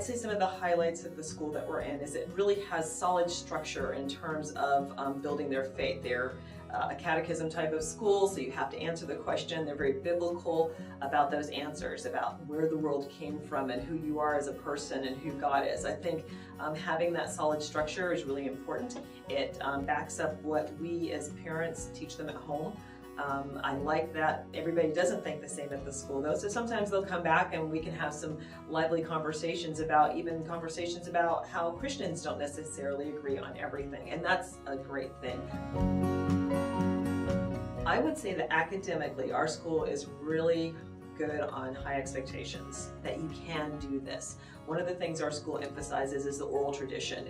I'd say some of the highlights of the school that we're in is it really has solid structure in terms of building their faith. They're a catechism type of school, so you have to answer the question. They're very biblical about those answers, about where the world came from and who you are as a person and who God is. I think having that solid structure is really important. It backs up what we as parents teach them at home. I like that everybody doesn't think the same at the school though, so sometimes they'll come back and we can have some lively conversations about how Christians don't necessarily agree on everything, and that's a great thing. I would say that academically our school is really good on high expectations, that you can do this. One of the things our school emphasizes is the oral tradition,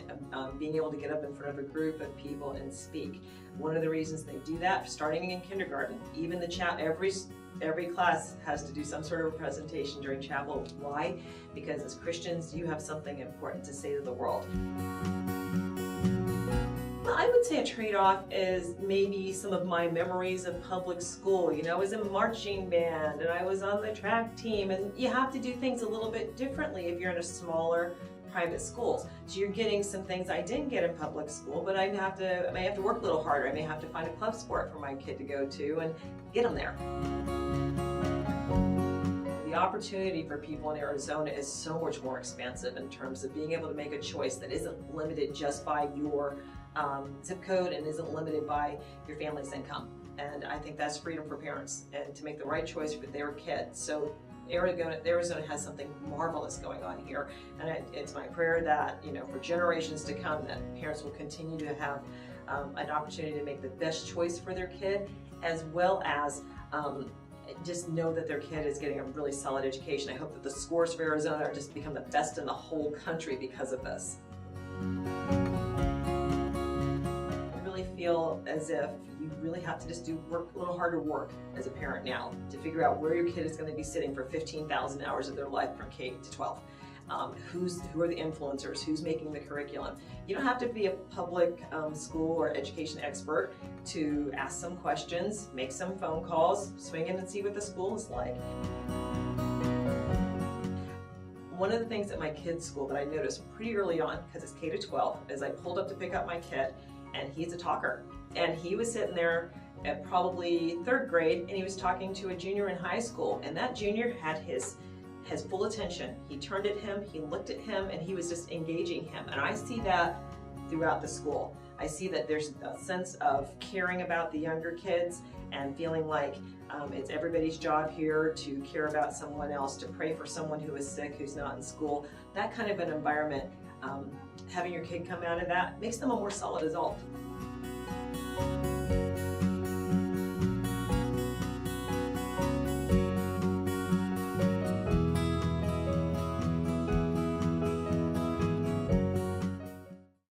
being able to get up in front of a group of people and speak. One of the reasons they do that, starting in kindergarten, even every class has to do some sort of a presentation during chapel. Why? Because as Christians, you have something important to say to the world. I would say a trade-off is maybe some of my memories of public school. You know, I was in marching band and I was on the track team, and you have to do things a little bit differently if you're in a smaller private schools. So you're getting some things I didn't get in public school, but I may have to work a little harder. I may have to find a club sport for my kid to go to and get them there. The opportunity for people in Arizona is so much more expansive in terms of being able to make a choice that isn't limited just by your zip code and isn't limited by your family's income. And I think that's freedom for parents and to make the right choice for their kids. So Arizona has something marvelous going on here, and it's my prayer that, you know, for generations to come, that parents will continue to have an opportunity to make the best choice for their kid, as well as just know that their kid is getting a really solid education. I hope that the scores for Arizona are just become the best in the whole country because of this. Feel as if you really have to just a little harder work as a parent now to figure out where your kid is going to be sitting for 15,000 hours of their life from K to 12. Who are the influencers? Who's making the curriculum? You don't have to be a public school or education expert to ask some questions, make some phone calls, swing in and see what the school is like. One of the things at my kids' school that I noticed pretty early on, because it's K to 12, is I pulled up to pick up my kid, and he's a talker. And he was sitting there at probably 3rd grade, and he was talking to a junior in high school, and that junior had his full attention. He turned at him, he looked at him, and he was just engaging him. And I see that throughout the school. I see that there's a sense of caring about the younger kids and feeling like it's everybody's job here to care about someone else, to pray for someone who is sick, who's not in school. That kind of an environment, having your kid come out of that makes them a more solid adult.